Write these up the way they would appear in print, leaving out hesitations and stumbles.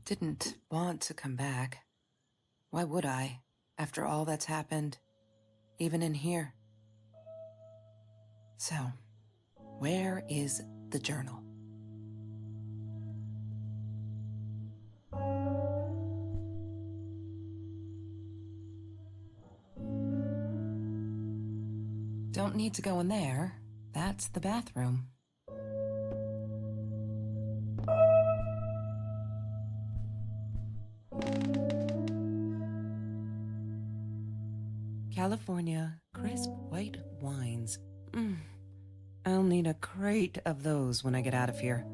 didn't want to come back. Why would I, after all that's happened, even in here? So, where is the journal? Don't need to go in there. That's the bathroom. California crisp white wines. I'll need a crate of those when I get out of here.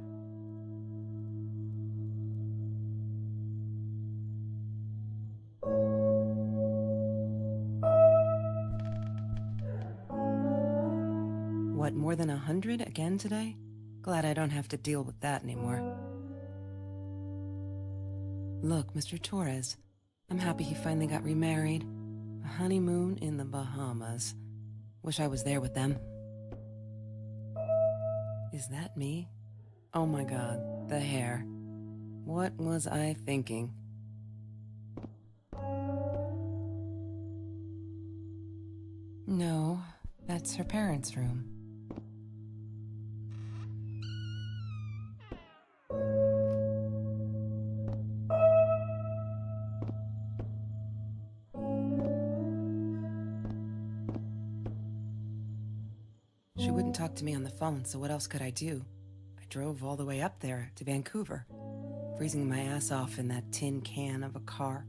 What, more than 100 again today? Glad I don't have to deal with that anymore. Look, Mr. Torres, I'm happy he finally got remarried. A honeymoon in the Bahamas. Wish I was there with them. Is that me? Oh my God, the hair. What was I thinking? No, that's her parents' room. She wouldn't talk to me on the phone, so what else could I do? I drove all the way up there to Vancouver, freezing my ass off in that tin can of a car.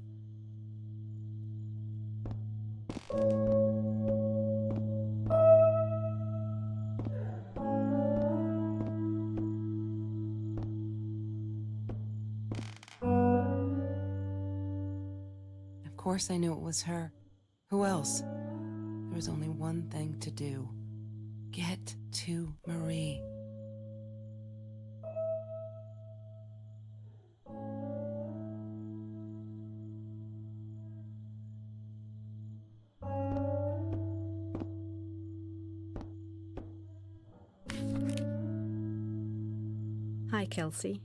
Of course I knew it was her. Who else? There was only one thing to do. Get to Marie. Hi, Kelsey.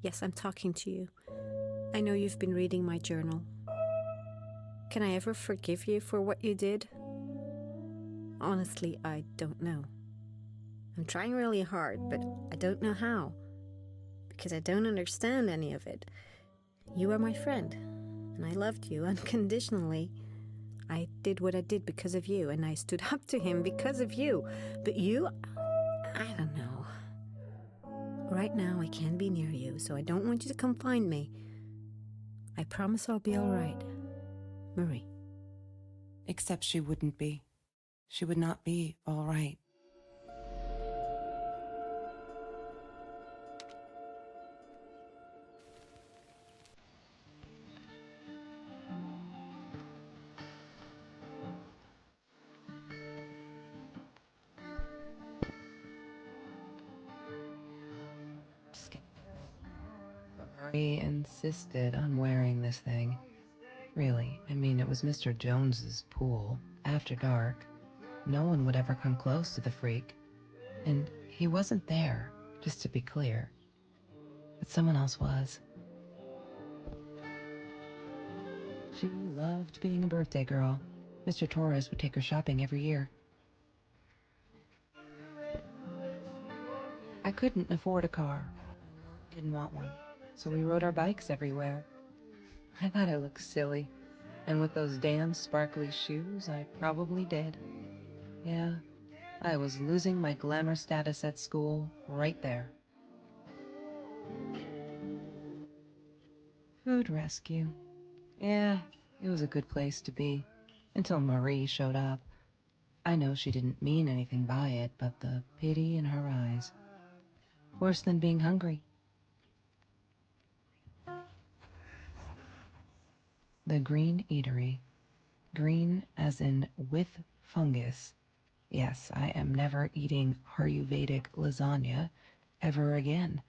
Yes, I'm talking to you. I know you've been reading my journal. Can I ever forgive you for what you did? Honestly, I don't know. I'm trying really hard, but I don't know how. Because I don't understand any of it. You are my friend, and I loved you unconditionally. I did what I did because of you, and I stood up to him because of you. But you, I don't know. Right now, I can't be near you, so I don't want you to come find me. I promise I'll be all right. Marie. Except she wouldn't be. She would not be all right. Marie insisted on wearing this thing. Really, I mean, it was Mr. Jones's pool, after dark. No one would ever come close to the freak. And he wasn't there, just to be clear. But someone else was. She loved being a birthday girl. Mr. Torres would take her shopping every year. I couldn't afford a car. Didn't want one. So we rode our bikes everywhere. I thought I looked silly. And with those damn sparkly shoes, I probably did. Yeah, I was losing my glamour status at school right there. Food rescue. Yeah, it was a good place to be. Until Marie showed up. I know she didn't mean anything by it, but the pity in her eyes. Worse than being hungry. The Green Eatery. Green as in with fungus. Yes, I am never eating Ayurvedic lasagna ever again.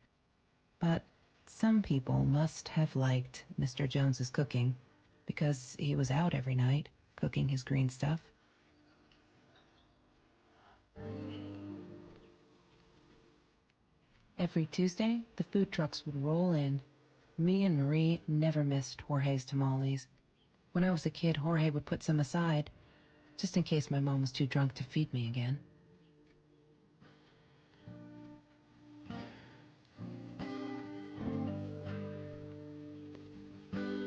But some people must have liked Mr. Jones's cooking, because he was out every night cooking his green stuff. Every Tuesday, the food trucks would roll in. Me and Marie never missed Jorge's tamales. When I was a kid, Jorge would put some aside, just in case my mom was too drunk to feed me again.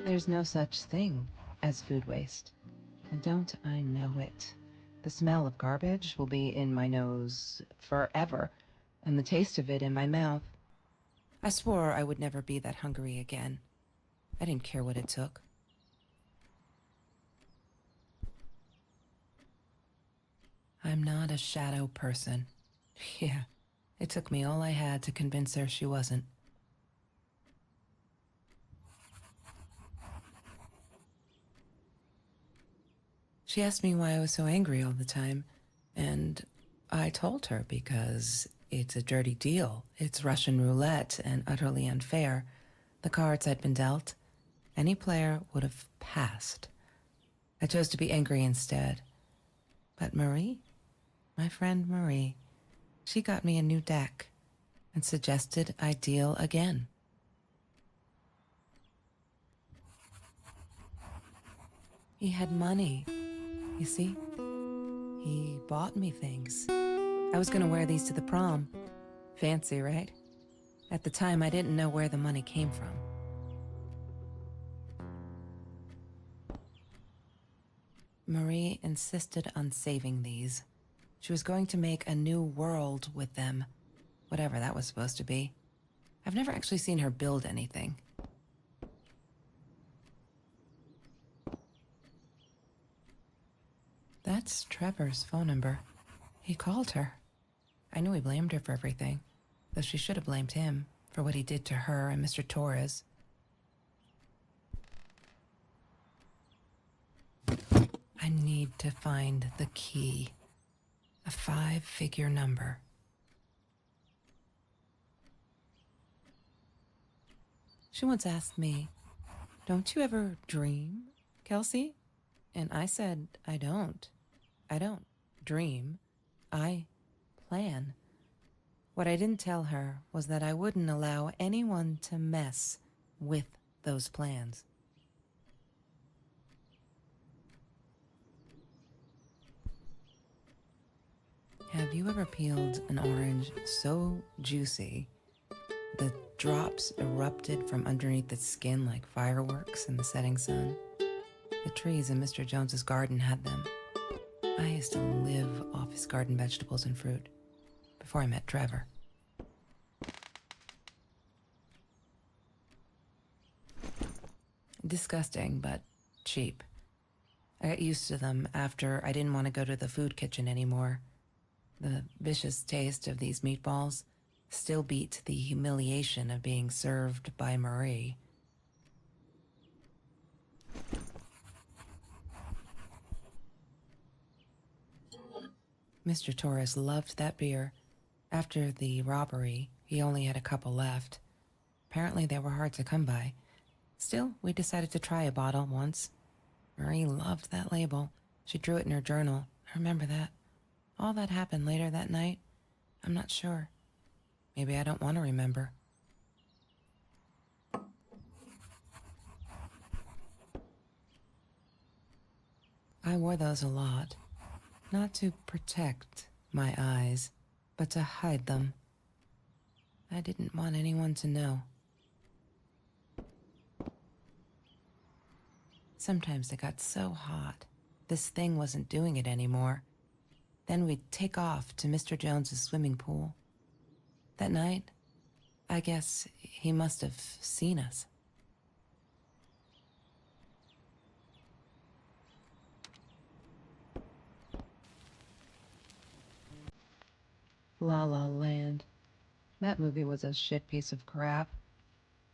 There's no such thing as food waste. And don't I know it? The smell of garbage will be in my nose forever, and the taste of it in my mouth. I swore I would never be that hungry again. I didn't care what it took. I'm not a shadow person. Yeah, it took me all I had to convince her she wasn't. She asked me why I was so angry all the time, and I told her because it's a dirty deal. It's Russian roulette and utterly unfair. The cards had been dealt. Any player would have passed. I chose to be angry instead. But Marie, my friend Marie, she got me a new deck and suggested I deal again. He had money, you see? He bought me things. I was gonna wear these to the prom. Fancy, right? At the time, I didn't know where the money came from. Marie insisted on saving these. She was going to make a new world with them, whatever that was supposed to be. I've never actually seen her build anything. That's Trevor's phone number. He called her. I knew he blamed her for everything, though she should have blamed him for what he did to her and Mr. Torres. I need to find the key. A 5-figure number. She once asked me, "Don't you ever dream, Kelsey?" And I said, I don't. I don't dream. I plan. What I didn't tell her was that I wouldn't allow anyone to mess with those plans. Have you ever peeled an orange so juicy the drops erupted from underneath its skin like fireworks in the setting sun? The trees in Mr. Jones's garden had them. I used to live off his garden vegetables and fruit before I met Trevor. Disgusting, but cheap. I got used to them after I didn't want to go to the food kitchen anymore. The vicious taste of these meatballs still beat the humiliation of being served by Marie. Mr. Torres loved that beer. After the robbery, he only had a couple left. Apparently they were hard to come by. Still, we decided to try a bottle once. Marie loved that label. She drew it in her journal. I remember that. All that happened later that night, I'm not sure. Maybe I don't want to remember. I wore those a lot. Not to protect my eyes, but to hide them. I didn't want anyone to know. Sometimes it got so hot, this thing wasn't doing it anymore. Then we'd take off to Mr. Jones's swimming pool. That night, I guess he must have seen us. La La Land. That movie was a shit piece of crap.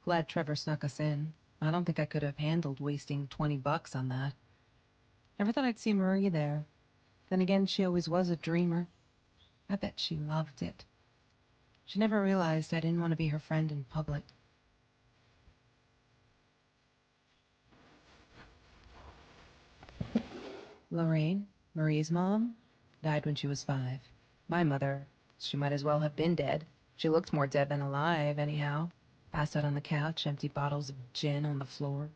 Glad Trevor snuck us in. I don't think I could have handled wasting $20 on that. Never thought I'd see Marie there. Then again, she always was a dreamer. I bet she loved it. She never realized I didn't want to be her friend in public. Lorraine, Marie's mom, died when she was 5. My mother, she might as well have been dead. She looked more dead than alive, anyhow. Passed out on the couch, empty bottles of gin on the floor.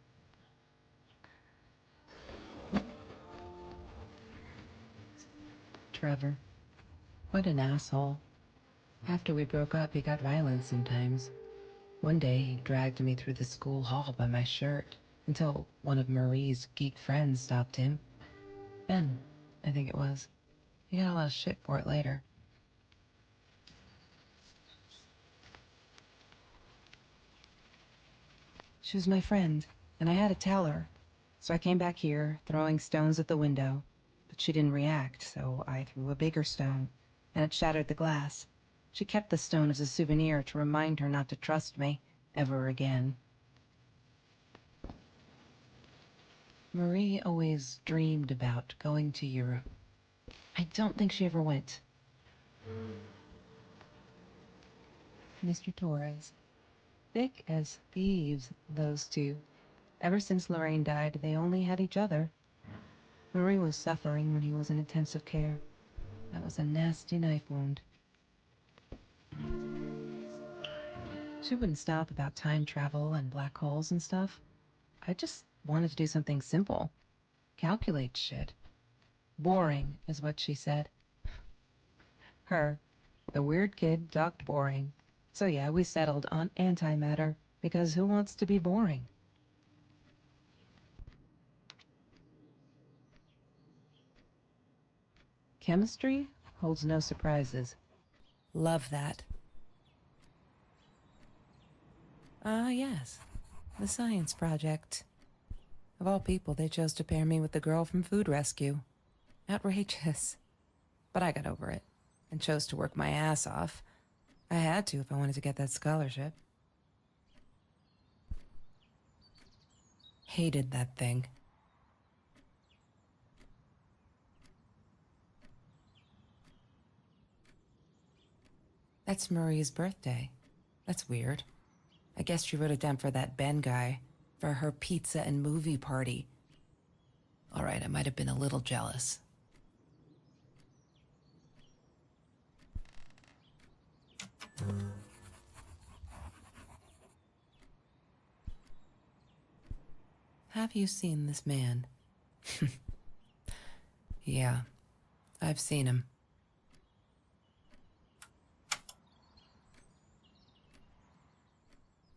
Trevor. What an asshole. After we broke up, he got violent sometimes. One day, he dragged me through the school hall by my shirt until one of Marie's geek friends stopped him. Ben, I think it was. He got a lot of shit for it later. She was my friend, and I had to tell her. So I came back here, throwing stones at the window. But she didn't react, so I threw a bigger stone, and it shattered the glass. She kept the stone as a souvenir to remind her not to trust me ever again. Marie always dreamed about going to Europe. I don't think she ever went. Mr. Torres. Thick as thieves, those two. Ever since Lorraine died, they only had each other. Marie was suffering when he was in intensive care. That was a nasty knife wound. She wouldn't stop about time travel and black holes and stuff. I just wanted to do something simple. Calculate shit. Boring, is what she said. Her, the weird kid, talked boring. So yeah, we settled on antimatter, because who wants to be boring? Chemistry holds no surprises. Love that. Yes. The science project. Of all people, they chose to pair me with the girl from Food Rescue. Outrageous. But I got over it, and chose to work my ass off. I had to if I wanted to get that scholarship. Hated that thing. That's Marie's birthday. That's weird. I guess she wrote it down for that Ben guy, for her pizza and movie party. All right, I might have been a little jealous. Have you seen this man? Yeah, I've seen him.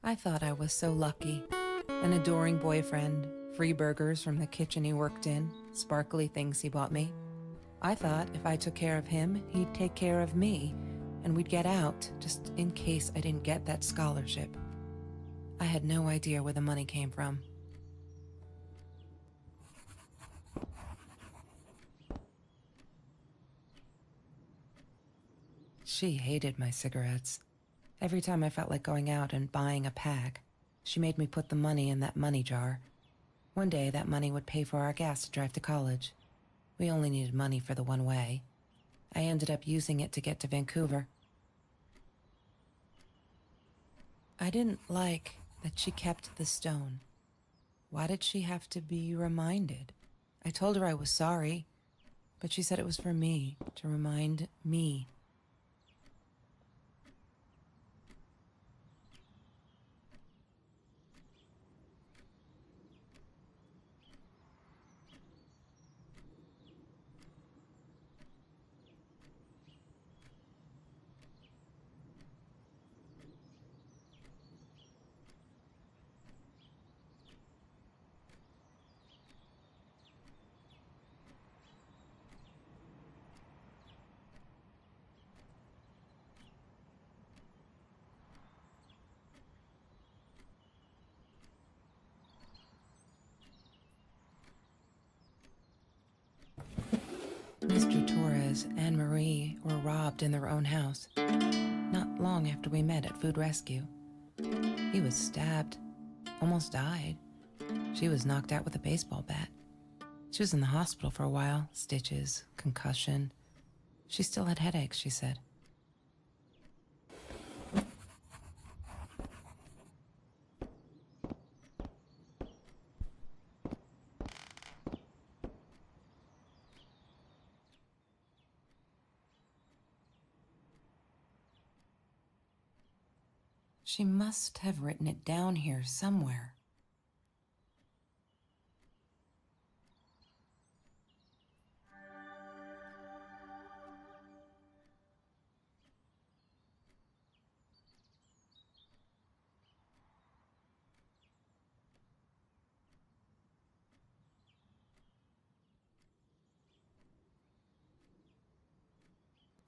I thought I was so lucky. An adoring boyfriend, free burgers from the kitchen he worked in, sparkly things he bought me. I thought if I took care of him, he'd take care of me, and we'd get out, just in case I didn't get that scholarship. I had no idea where the money came from. She hated my cigarettes. Every time I felt like going out and buying a pack, she made me put the money in that money jar. One day, that money would pay for our gas to drive to college. We only needed money for the one way. I ended up using it to get to Vancouver. I didn't like that she kept the stone. Why did she have to be reminded? I told her I was sorry, but she said it was for me, to remind me. Mr. Torres and Marie were robbed in their own house, not long after we met at Food Rescue. He was stabbed, almost died. She was knocked out with a baseball bat. She was in the hospital for a while, stitches, concussion. She still had headaches, she said. She must have written it down here somewhere.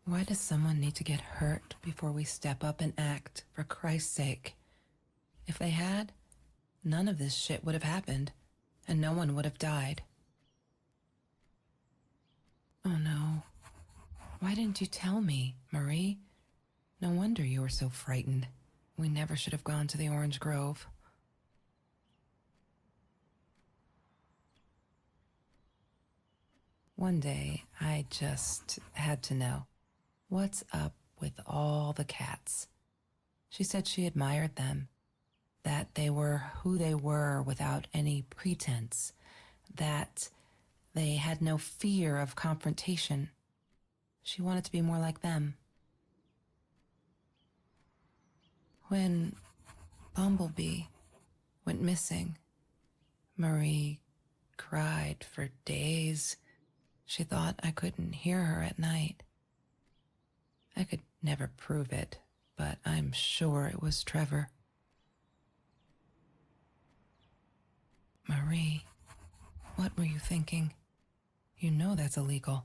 Why does someone need to get hurt before we step up and act, for Christ's sake? If they had, none of this shit would have happened, and no one would have died. Oh no. Why didn't you tell me, Marie? No wonder you were so frightened. We never should have gone to the Orange Grove. One day, I just had to know. What's up with all the cats? She said she admired them, that they were who they were without any pretense, that they had no fear of confrontation. She wanted to be more like them. When Bumblebee went missing, Marie cried for days. She thought I couldn't hear her at night. I could never prove it, but I'm sure it was Trevor. Marie, what were you thinking? You know that's illegal.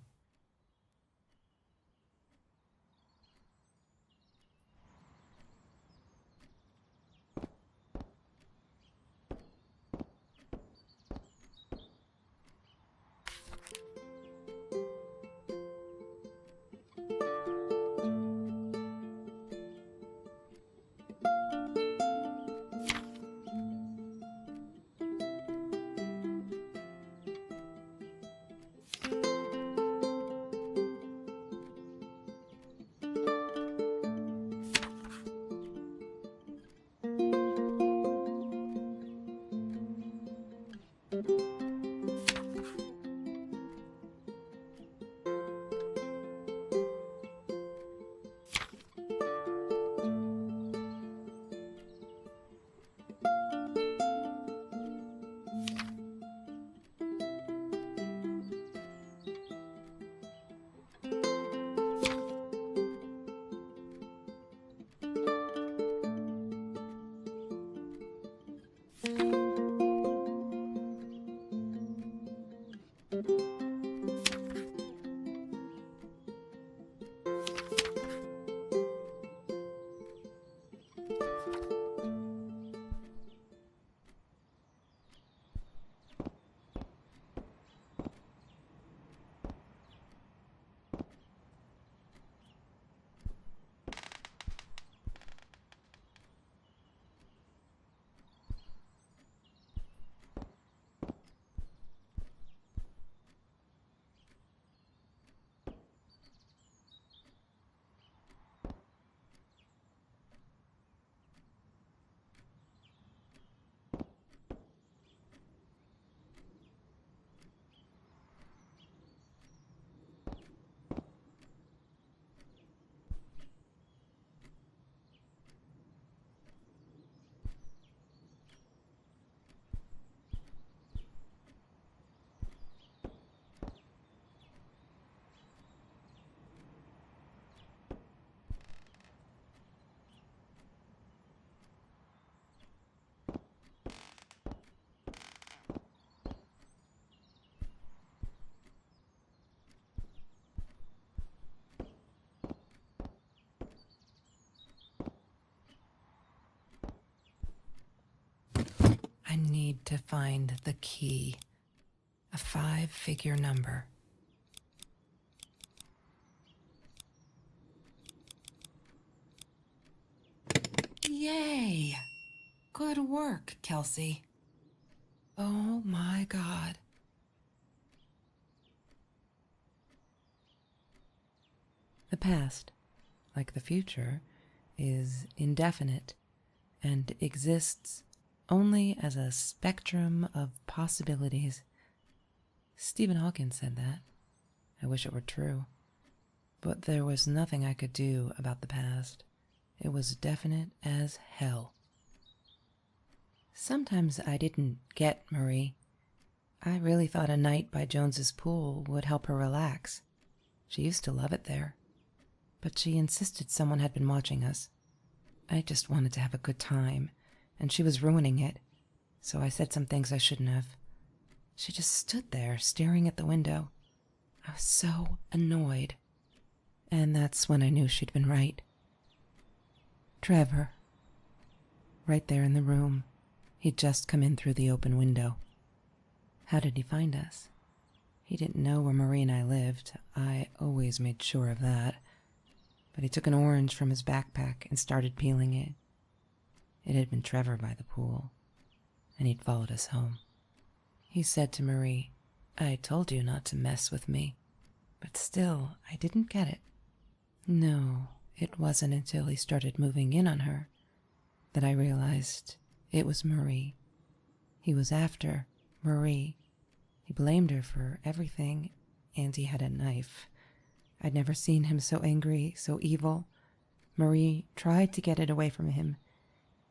I need to find the key. A 5-figure number. Yay! Good work, Kelsey. Oh my God. The past, like the future, is indefinite and exists only as a spectrum of possibilities. Stephen Hawking said that. I wish it were true. But there was nothing I could do about the past. It was definite as hell. Sometimes I didn't get Marie. I really thought a night by Jones's pool would help her relax. She used to love it there. But she insisted someone had been watching us. I just wanted to have a good time, and she was ruining it, so I said some things I shouldn't have. She just stood there, staring at the window. I was so annoyed. And that's when I knew she'd been right. Trevor. Right there in the room. He'd just come in through the open window. How did he find us? He didn't know where Marie and I lived. I always made sure of that. But he took an orange from his backpack and started peeling it. It had been Trevor by the pool, and he'd followed us home. He said to Marie, "I told you not to mess with me." But still, I didn't get it. No, it wasn't until he started moving in on her that I realized it was Marie. He was after Marie. He blamed her for everything, and he had a knife. I'd never seen him so angry, so evil. Marie tried to get it away from him.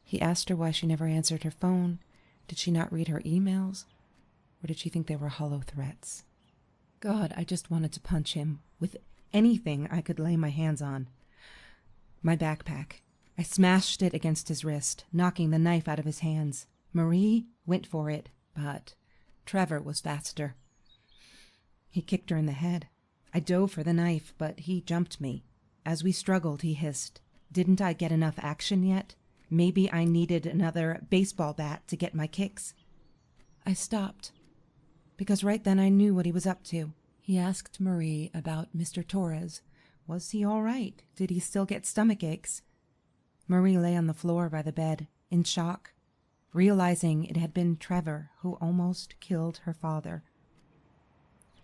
He asked her why she never answered her phone. Did she not read her emails? Or did she think they were hollow threats? God, I just wanted to punch him with anything I could lay my hands on. My backpack. I smashed it against his wrist, knocking the knife out of his hands. Marie went for it, but Trevor was faster. He kicked her in the head. I dove for the knife, but he jumped me. As we struggled, he hissed, "Didn't I get enough action yet? Maybe I needed another baseball bat to get my kicks." I stopped, because right then I knew what he was up to. He asked Marie about Mr. Torres. Was he all right? Did he still get stomach aches? Marie lay on the floor by the bed, in shock, realizing it had been Trevor who almost killed her father.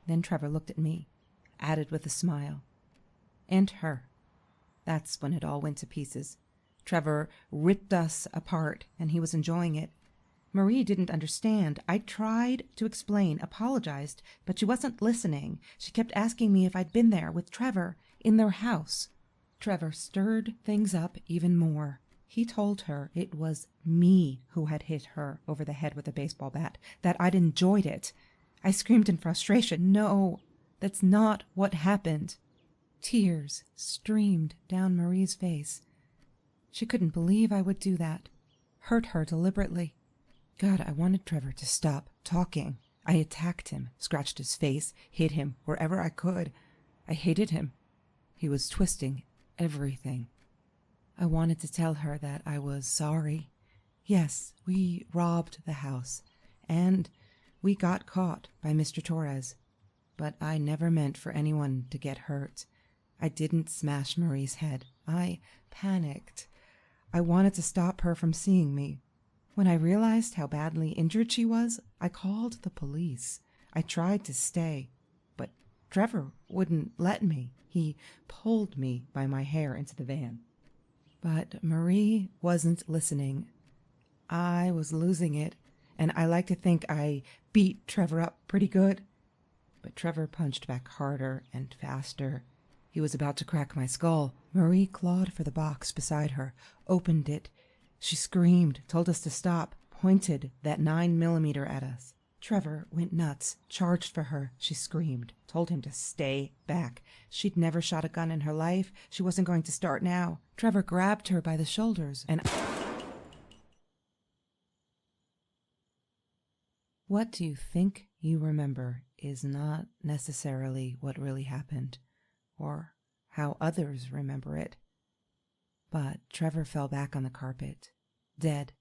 Then Trevor looked at me, added with a smile. And her. That's when it all went to pieces. Trevor ripped us apart, and he was enjoying it. Marie didn't understand. I tried to explain, apologized, but she wasn't listening. She kept asking me if I'd been there with Trevor in their house. Trevor stirred things up even more. He told her it was me who had hit her over the head with a baseball bat, that I'd enjoyed it. I screamed in frustration, "No, that's not what happened." Tears streamed down Marie's face. She couldn't believe I would do that, hurt her deliberately. God, I wanted Trevor to stop talking. I attacked him, scratched his face, hit him wherever I could. I hated him. He was twisting everything. I wanted to tell her that I was sorry. Yes, we robbed the house, and we got caught by Mr. Torres. But I never meant for anyone to get hurt. I didn't smash Marie's head. I panicked. I wanted to stop her from seeing me. When I realized how badly injured she was, I called the police. I tried to stay, but Trevor wouldn't let me. He pulled me by my hair into the van. But Marie wasn't listening. I was losing it, and I like to think I beat Trevor up pretty good. But Trevor punched back harder and faster. He was about to crack my skull. Marie clawed for the box beside her, opened it. She screamed, told us to stop, pointed that 9mm at us. Trevor went nuts, charged for her. She screamed, told him to stay back. She'd never shot a gun in her life. She wasn't going to start now. Trevor grabbed her by the shoulders and... What you think you remember is not necessarily what really happened, or how others remember it. But Trevor fell back on the carpet, dead.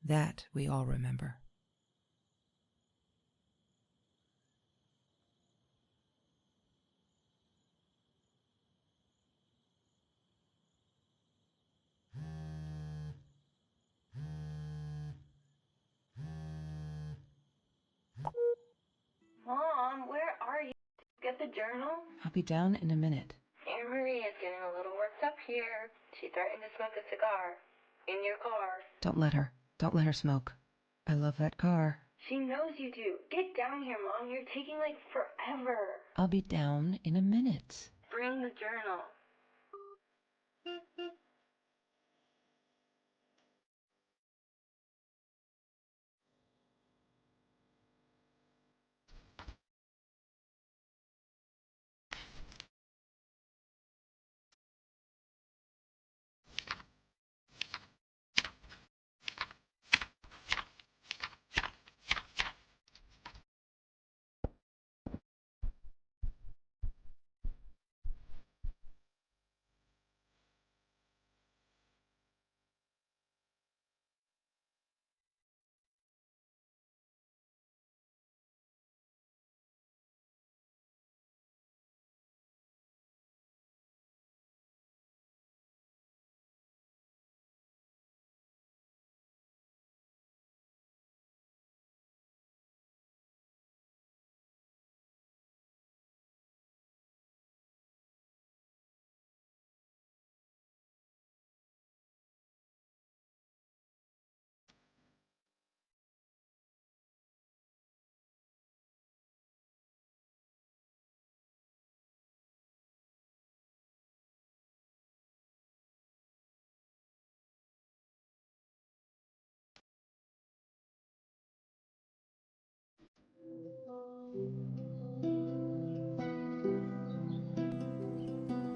That we all remember. Mom, where are you? Get the journal? I'll be down in a minute. Aunt Marie is getting a little worked up here. She threatened to smoke a cigar. In your car. Don't let her. Don't let her smoke. I love that car. She knows you do. Get down here, Mom. You're taking like forever. I'll be down in a minute. Bring the journal.